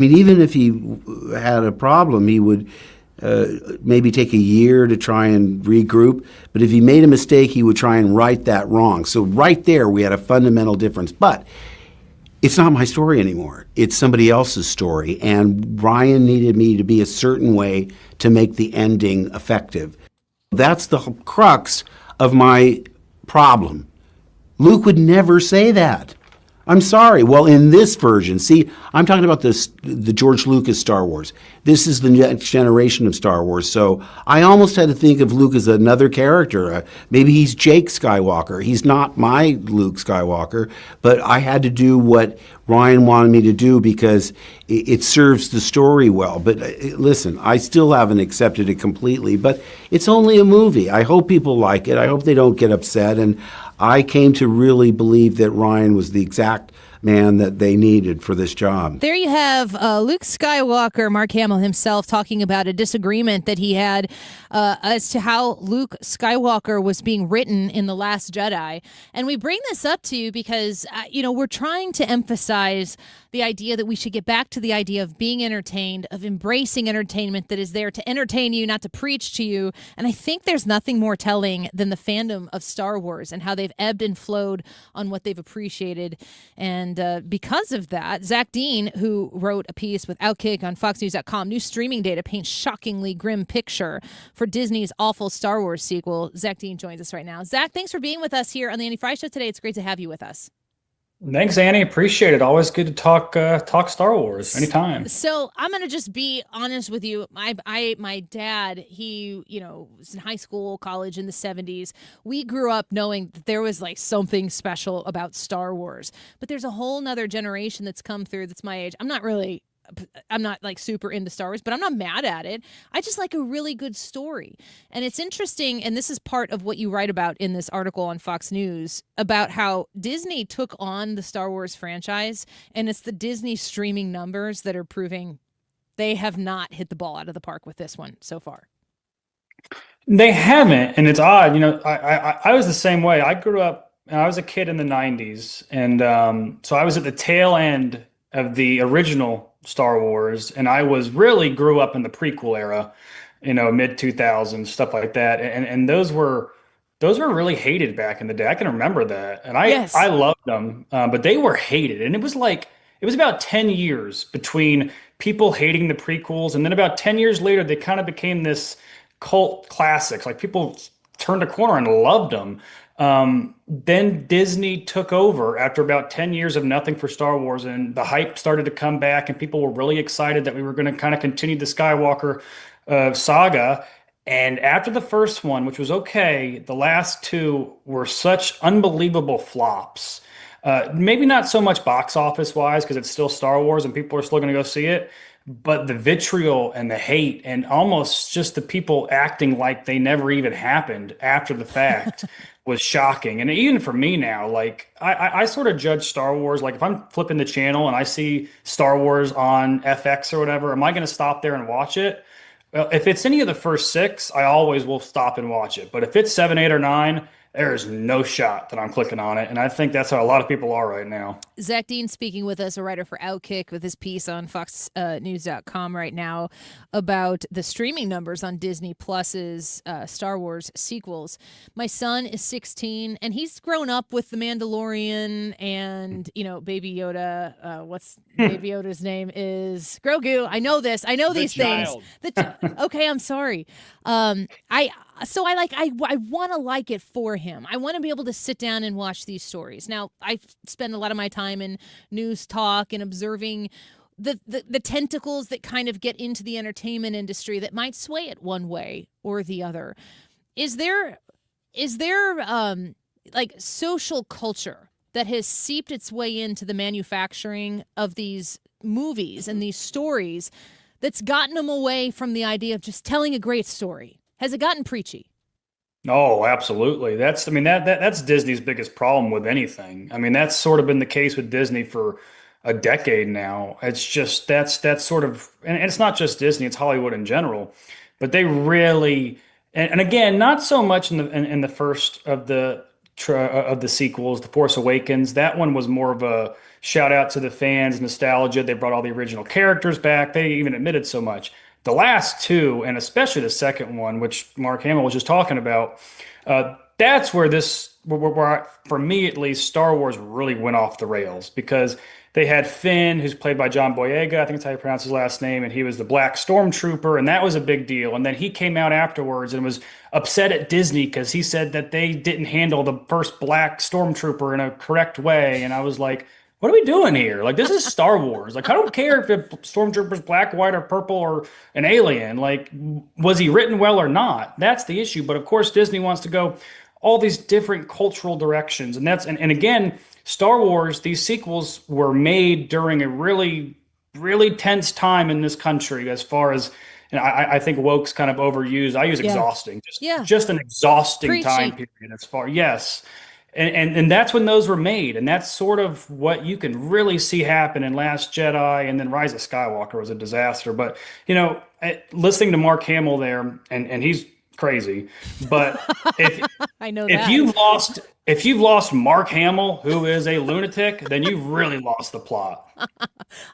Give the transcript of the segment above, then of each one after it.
I mean, even if he had a problem, he would maybe take a year to try and regroup. But if he made a mistake, he would try and right that wrong. So right there, we had a fundamental difference. But it's not my story anymore. It's somebody else's story. And Ryan needed me to be a certain way to make the ending effective. That's the crux of my problem. Luke would never say that. I'm sorry. Well, in this version, see, I'm talking about the George Lucas Star Wars. This is the next generation of Star Wars. So I almost had to think of Luke as another character. Maybe he's Jake Skywalker. He's not my Luke Skywalker, but I had to do what Ryan wanted me to do because it serves the story well. But listen, I still haven't accepted it completely, but it's only a movie. I hope people like it. I hope they don't get upset. And I came to really believe that Ryan was the exact man that they needed for this job. There you have Luke Skywalker, Mark Hamill himself, talking about a disagreement that he had as to how Luke Skywalker was being written in The Last Jedi. And we bring this up to you because, we're trying to emphasize the idea that we should get back to the idea of being entertained, of embracing entertainment that is there to entertain you, not to preach to you. And I think there's nothing more telling than the fandom of Star Wars and how they've ebbed and flowed on what they've appreciated. And because of that, Zack Dean, who wrote a piece with Outkick on FoxNews.com, new streaming data paints shockingly grim picture for Disney's awful Star Wars sequel. Zack Dean joins us right now. Zack, thanks for being with us here on the Annie Frey Show today. It's great to have you with us. Thanks, Annie. Appreciate it. Always good to talk Star Wars anytime. So I'm gonna just be honest with you. My dad, he was in high school, college in the 70s. We grew up knowing that there was like something special about Star Wars, but there's a whole nother generation that's come through that's my age. I'm not like super into Star Wars, but I'm not mad at it. I just like a really good story. And it's interesting, and this is part of what you write about in this article on Fox News about how Disney took on the Star Wars franchise, and it's the Disney streaming numbers that are proving they have not hit the ball out of the park with this one so far. They haven't, and it's odd. I was the same way. I grew up, I was a kid in the 90s, and so I was at the tail end of the original Star Wars, and I grew up in the prequel era, mid 2000s, stuff like that, and those were really hated back in the day. I can remember that, and I loved them, but they were hated, and it was about 10 years between people hating the prequels, and then about 10 years later, they kind of became this cult classics. Like people turned a corner and loved them. Then Disney took over after about 10 years of nothing for Star Wars, and the hype started to come back, and people were really excited that we were going to kind of continue the Skywalker saga. And after the first one, which was okay, the last two were such unbelievable flops. Maybe not so much box office wise, because it's still Star Wars and people are still going to go see it. But the vitriol and the hate and almost just the people acting like they never even happened after the fact was shocking. And even for me now, like I sort of judge Star Wars. Like if I'm flipping the channel and I see Star Wars on FX or whatever, am I going to stop there and watch it? Well, if it's any of the first six, I always will stop and watch it. But if it's 7, 8, or 9, there is no shot that I'm clicking on it. And I think that's how a lot of people are right now. Zack Dean speaking with us, a writer for Outkick, with his piece on FoxNews.com right now about the streaming numbers on Disney Plus's Star Wars sequels. My son is 16, and he's grown up with The Mandalorian and, Baby Yoda. What's Baby Yoda's name is Grogu. I know this. I know these things. Okay, I'm sorry. I want to like it for him. I want to be able to sit down and watch these stories. Now, I spend a lot of my time in news talk and observing the tentacles that kind of get into the entertainment industry that might sway it one way or the other. Is there like social culture that has seeped its way into the manufacturing of these movies and these stories that's gotten them away from the idea of just telling a great story? Has it gotten preachy? Oh, absolutely. That's Disney's biggest problem with anything. I mean, that's sort of been the case with Disney for a decade now. It's just that's sort of, and it's not just Disney, it's Hollywood in general. But they really, and again, not so much in the first of the of the sequels, The Force Awakens. That one was more of a shout out to the fans, nostalgia. They brought all the original characters back. They even admitted so much. The last two, and especially the second one, which Mark Hamill was just talking about, that's where for me at least, Star Wars really went off the rails because they had Finn, who's played by John Boyega, I think that's how you pronounce his last name, and he was the Black Stormtrooper, and that was a big deal. And then he came out afterwards and was upset at Disney because he said that they didn't handle the first Black Stormtrooper in a correct way. And I was like, what are we doing here? Like, this is Star Wars. Like, I don't care if the Stormtrooper's black, white, or purple, or an alien. Like, was he written well or not? That's the issue. But of course, Disney wants to go all these different cultural directions. And and again, Star Wars, these sequels were made during a really, really tense time in this country as far as, I think woke's kind of overused. I use exhausting, just an exhausting Preachy. Time period as far, yes. And that's when those were made. And that's sort of what you can really see happen in Last Jedi, and then Rise of Skywalker was a disaster. But, listening to Mark Hamill there, and he's crazy, but I know if you've lost Mark Hamill, who is a lunatic, then you've really lost the plot.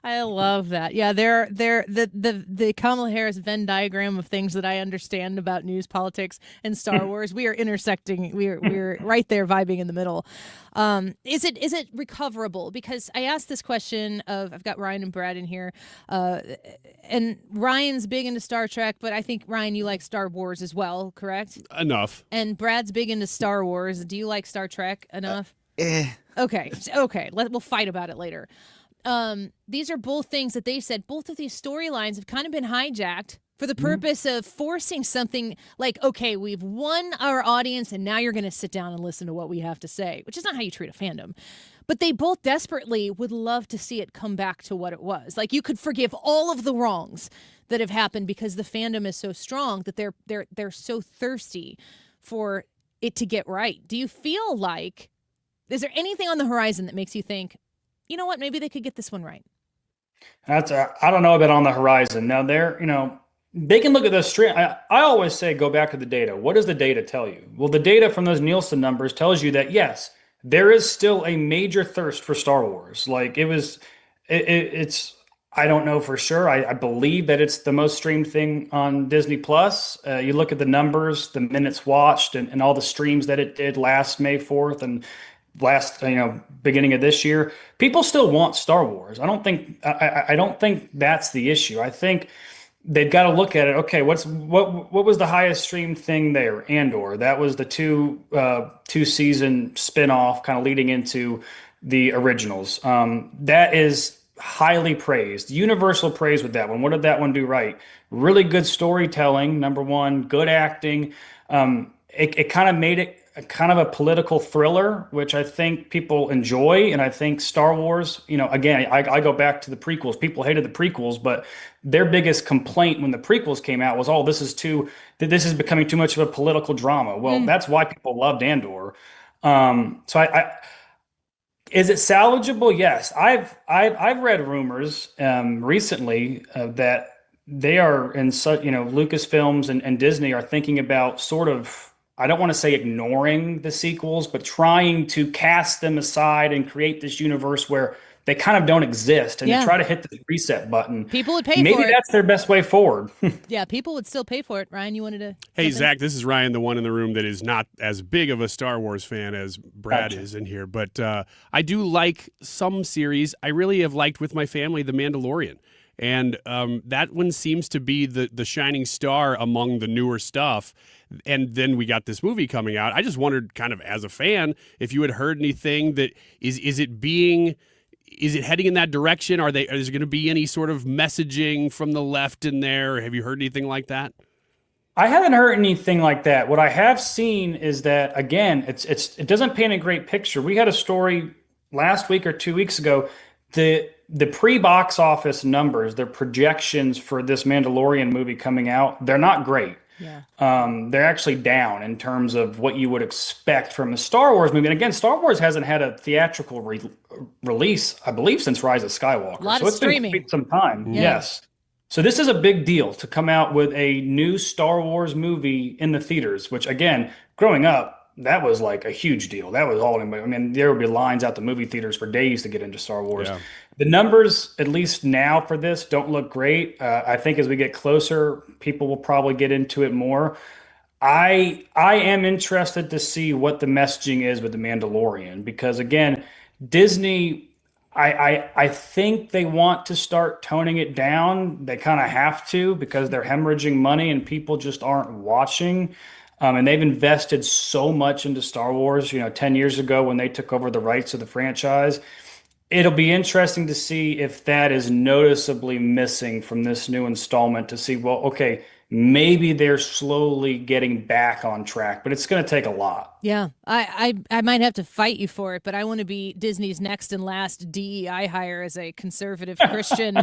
I love that. Yeah, they're the Kamala Harris Venn diagram of things that I understand about news, politics, and Star Wars. We are intersecting. We're right there, vibing in the middle. Is it recoverable? Because I asked this question of, I've got Ryan and Brad in here, and Ryan's big into Star Trek, but I think Ryan, you like Star Wars as well, correct? Enough. And Brad's big into Star Wars. Do you like Star Trek enough? Okay. We'll fight about it later. These are both things that they said. Both of these storylines have kind of been hijacked for the purpose of forcing something like, okay, we've won our audience and now you're going to sit down and listen to what we have to say, which is not how you treat a fandom. But they both desperately would love to see it come back to what it was. Like, you could forgive all of the wrongs that have happened because the fandom is so strong that they're so thirsty for it to get right. Do you feel like, is there anything on the horizon that makes you think, you know what, maybe they could get this one right? I don't know about on the horizon. Now they can look at those stream. I always say, go back to the data. What does the data tell you? Well, the data from those Nielsen numbers tells you that, yes, there is still a major thirst for Star Wars. Like, it's, I don't know for sure. I believe that it's the most streamed thing on Disney Plus. You look at the numbers, the minutes watched, and all the streams that it did last May 4th and last, beginning of this year. People still want Star Wars. I don't think that's the issue. I think they've got to look at it. Okay, what was the highest streamed thing there? Andor. That was the two season spinoff, kind of leading into the originals. That is highly praised, universal praise with that one. What did that one do right? Really good storytelling, number one, good acting. It kind of made it kind of a political thriller, which I think people enjoy. And I think Star Wars, again, I go back to the prequels. People hated the prequels, but their biggest complaint when the prequels came out was, this is becoming too much of a political drama. Well, that's why people loved Andor. Is it salvageable? Yes. I've read rumors recently that they are in such, Lucasfilms and Disney are thinking about sort of, I don't want to say ignoring the sequels, but trying to cast them aside and create this universe where they kind of don't exist, and they try to hit the reset button. People would pay for it. Maybe that's their best way forward. Yeah, people would still pay for it. Ryan, you wanted to? Hey, Zach, this is Ryan, the one in the room that is not as big of a Star Wars fan as Brad is in here. But I do like some series. I really have liked with my family The Mandalorian. And that one seems to be the shining star among the newer stuff. And then we got this movie coming out. I just wondered, kind of as a fan, if you had heard anything that is it heading in that direction? Is there going to be any sort of messaging from the left in there? Have you heard anything like that? I haven't heard anything like that. What I have seen is that, again, it doesn't paint a great picture. We had a story last week or 2 weeks ago. The pre-box office numbers, their projections for this Mandalorian movie coming out, they're not great. Yeah. They're actually down in terms of what you would expect from a Star Wars movie. And again, Star Wars hasn't had a theatrical release, I believe, since Rise of Skywalker. A lot of streaming. Been some time. Yeah. Yes. So this is a big deal to come out with a new Star Wars movie in the theaters, which, again, growing up, that was like a huge deal. That was all. I mean, there would be lines out the movie theaters for days to get into Star Wars. Yeah. The numbers, at least now for this, don't look great. I think as we get closer, people will probably get into it more. I am interested to see what the messaging is with the Mandalorian because again, Disney, I think they want to start toning it down. They kind of have to because they're hemorrhaging money and people just aren't watching. And they've invested so much into Star Wars. 10 years ago when they took over the rights of the franchise, it'll be interesting to see if that is noticeably missing from this new installment to see, well, okay, maybe they're slowly getting back on track, but it's going to take a lot. Yeah, I might have to fight you for it, but I want to be Disney's next and last DEI hire as a conservative Christian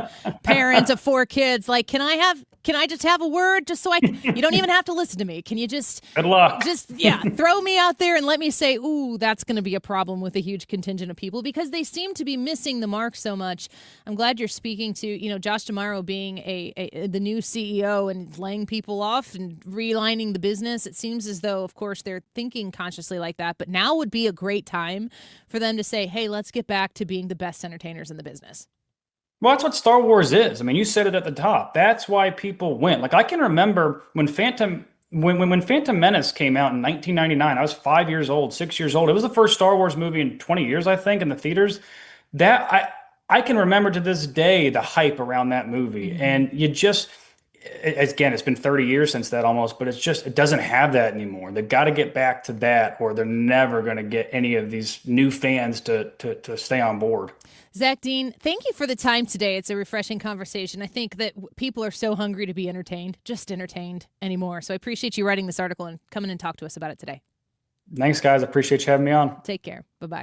parent of 4 kids. Like, can I just have a word just so you don't even have to listen to me. Can you just good luck? Throw me out there and let me say, ooh, that's going to be a problem with a huge contingent of people because they seem to be missing the mark so much. I'm glad you're speaking to, Josh D'Amaro being the new CEO and laying people off and realigning the business. It seems as though, of course, they're thinking consciously like that, but now would be a great time for them to say, hey, let's get back to being the best entertainers in the business. Well, that's what Star Wars is. I mean, you said it at the top. That's why people went. Like, I can remember when Phantom Menace came out in 1999. I was 5 years old, 6 years old. It was the first Star Wars movie in 20 years, I think, in the theaters. That I can remember to this day the hype around that movie, and you just. Again, it's been 30 years since that almost, but it doesn't have that anymore. They've got to get back to that or they're never going to get any of these new fans to stay on board. Zack Dean, thank you for the time today. It's a refreshing conversation. I think that people are so hungry to be just entertained anymore. So I appreciate you writing this article and coming and talk to us about it today. Thanks, guys. I appreciate you having me on. Take care. Bye-bye.